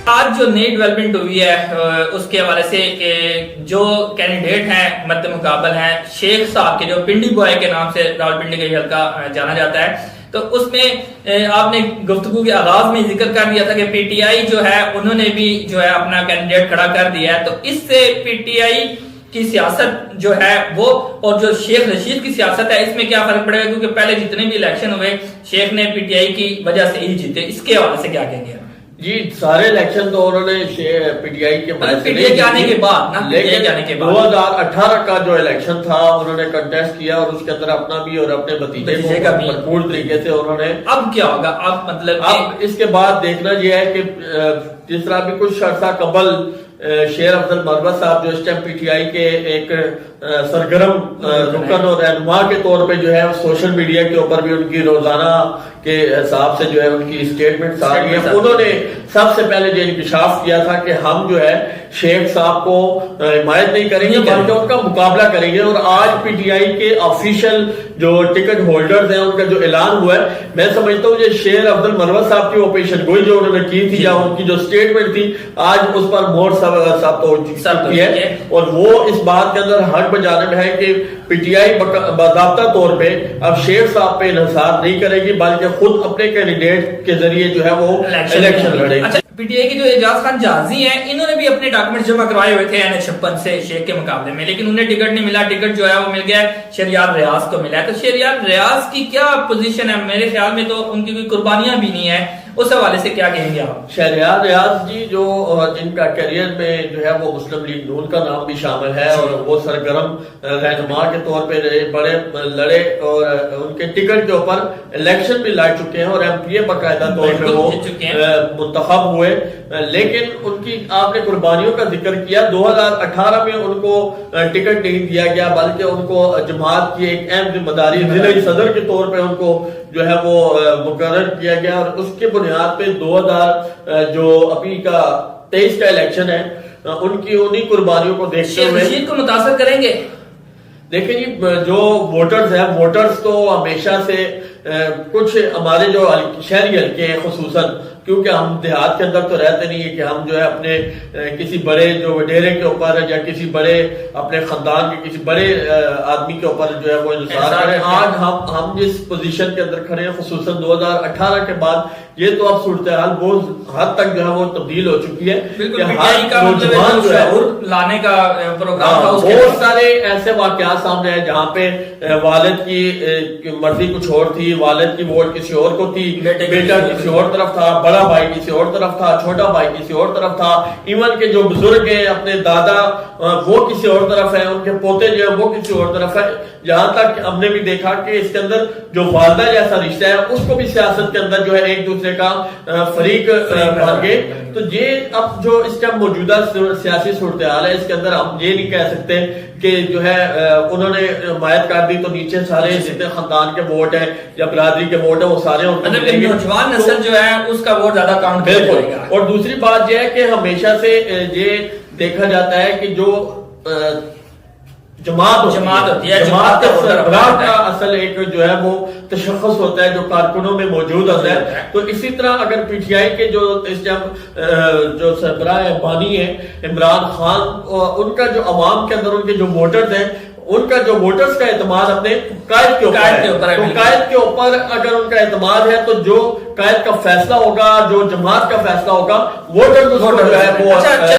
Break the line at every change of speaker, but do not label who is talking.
آج جو نئی ڈیولپمنٹ ہوئی ہے اس کے حوالے سے جو کینڈیڈیٹ ہیں مد مقابل ہیں شیخ صاحب کے جو پنڈی بوائے کے نام سے راولپنڈی کا یہ حلقہ جانا جاتا ہے، تو اس میں آپ نے گفتگو کے آغاز میں ذکر کر دیا تھا کہ پی ٹی آئی جو ہے انہوں نے بھی جو ہے اپنا کینڈیڈیٹ کھڑا کر دیا ہے، تو اس سے پی ٹی آئی کی سیاست جو ہے وہ اور جو شیخ رشید کی سیاست ہے اس میں کیا فرق پڑے گا؟ کیونکہ پہلے جتنے بھی الیکشن ہوئے شیخ نے پی ٹی آئی کی وجہ سے ہی جیتے، اس کے حوالے سے کیا کہیں گے؟
جی سارے الیکشن تو انہوں نے پی ٹی آئی کے
پی ٹی آئی کے آنے کے بعد نا،
لیکن 2018 کا جو الیکشن تھا انہوں نے کنٹیسٹ کیا اور اس کے اندر اپنا بھی اور اپنے بھتیجے کو بھرپور طریقے سے انہوں نے۔
اب کیا ہوگا؟ اب مطلب
اب اس کے بعد دیکھنا یہ ہے کہ جس طرح بھی کچھ عرصہ قبل شیر افضل مروت صاحب جو اس ٹائم پی ٹی آئی کے ایک سرگرم رکن اور رہنما کے طور پہ جو ہے سوشل میڈیا کے اوپر بھی ان کی روزانہ کے حساب سے جو ہے ان کی اسٹیٹمنٹ آ رہی ہے، انہوں نے سب سے پہلے جو انکشاف کیا تھا کہ ہم جو ہے شیخ صاحب کو حمایت نہیں کریں گے بلکہ ان کا مقابلہ کریں گے، اور آج پی ٹی آئی کے آفیشیل جو ٹکٹ ہولڈرز ہیں ان کا جو اعلان ہوا ہے، میں سمجھتا ہوں یہ شیر افضل مروت صاحب کی پیشن گوئی جو انہوں نے کی تھی یا ان کی جو اسٹیٹمنٹ تھی آج اس پر مور ثابت ہو چکی ہے، اور وہ اس بات کے اندر حق بجانب ہے کہ پی ٹی آئی باضابطہ طور پہ اب شیخ صاحب پہ انحصار نہیں کرے گی بلکہ خود اپنے کینڈیڈیٹ کے ذریعے جو ہے وہ الیکشن لڑے گی۔
پی ٹی آئی کے جو اعجاز خان جہازی ہیں انہوں نے بھی اپنے ڈاکومنٹ جمع کروائے ہوئے تھے این56 سے شیخ کے مقابلے میں، لیکن انہیں ٹکٹ نہیں ملا، ٹکٹ جو ہے وہ مل گیا شہریار ریاض کو ملا ہے۔ تو شہریار ریاض کی کیا پوزیشن ہے؟ میرے خیال میں تو ان کی کوئی قربانیاں بھی نہیں ہیں، اس حوالے سے کیا کہیں گے آپ؟
شہریار ریاض جی جو جن کا کیریئر میں جو ہے وہ مسلم لیگ نون کا نام بھی شامل ہے اور وہ سرگرم رہنما کے طور پہ بڑے لڑے اور ان کے ٹکٹ کے اوپر الیکشن بھی لڑ چکے ہیں اور ایم پی اے باقاعدہ طور پہ وہ منتخب ہوئے، لیکن ان کی آپ نے قربانیوں کا ذکر کیا۔ 2018 میں ان کو ٹکٹ نہیں دیا گیا بلکہ ان کو جماعت کی ایک اہم ذمہ داری ضلعی صدر کے طور پہ ان کو جو ہے وہ مقرر کیا گیا، اور اس کے بنیاد پہ 2000 جو ابھی کا 23 کا الیکشن ہے ان کی انہی قربانیوں کو دیکھتے ہوئے
رشید کو متاثر کریں گے؟
دیکھیں جی جو ووٹرز ہیں، ووٹرز تو ہمیشہ سے کچھ ہمارے جو شہری حلقے ہیں خصوصاً، کیونکہ ہم دیہات کے اندر تو رہتے نہیں ہیں کہ ہم جو ہے اپنے کسی بڑے جو وڈیرے کے اوپر یا کسی بڑے اپنے خاندان کے کسی بڑے آدمی کے اوپر جو ہے وہ انحصار کریں۔ آج ہم جس پوزیشن کے اندر کھڑے ہیں خصوصاً 2018 کے بعد یہ تو اب صورتحال بہت حد تک جو ہے وہ تبدیل ہو چکی ہے کہ ہر نوجوان جو ہے
لانے کا پروگرام تھا،
بہت سارے ایسے واقعات سامنے ہیں جہاں پہ والد کی مرضی کچھ اور تھی، والد کی ووٹ کسی اور کو تھی، بیٹا کسی اور طرف تھا، بڑا بھائی کسی اور طرف تھا، چھوٹا بھائی کسی اور طرف تھا، ایون کے جو بزرگ ہیں اپنے دادا وہ کسی اور طرف ہیں، ان کے پوتے جو ہیں وہ کسی اور طرف ہیں، جہاں تک ہم نے بھی دیکھا کہ اس کے اندر جو والدہ جیسا رشتہ ہے اس کو بھی سیاست کے اندر جو ہے ایک دوسرے کا فریق بن گئے۔ تو یہ اب جو اس کا موجودہ سیاسی صورتحال ہے اس کے اندر ہم یہ نہیں کہہ سکتے کہ جو ہے انہوں نے حمایت کر دی تو نیچے سارے جتنے خاندان کے ووٹ ہیں یا برادری کے ووٹ ہیں وہ سارے
نوجوان نسل جو ہے اس کا ووٹ زیادہ کاؤنٹ
بالکل۔ اور دوسری بات یہ ہے کہ ہمیشہ سے یہ دیکھا جاتا ہے کہ جو جماعت ہوتی ہے، جماعت کا سربراہ کا اصل ایک جو ہے وہ تشخص ہوتا ہے جو کارکنوں میں موجود ہوتا ہے۔ تو اسی طرح اگر پی ٹی آئی کے جو اس ٹائم جو سربراہ بانی ہے عمران خان، ان کا جو عوام کے اندر ان کے جو ووٹرز ہیں ان کا جو ووٹرز کا اعتماد اپنے قائد کے اوپر ہے، تو قائد کے اوپر اگر ان کا اعتماد ہے تو جو قائد کا فیصلہ ہوگا، جو جماعت کا فیصلہ ہوگا، ووٹر جو ہے وہ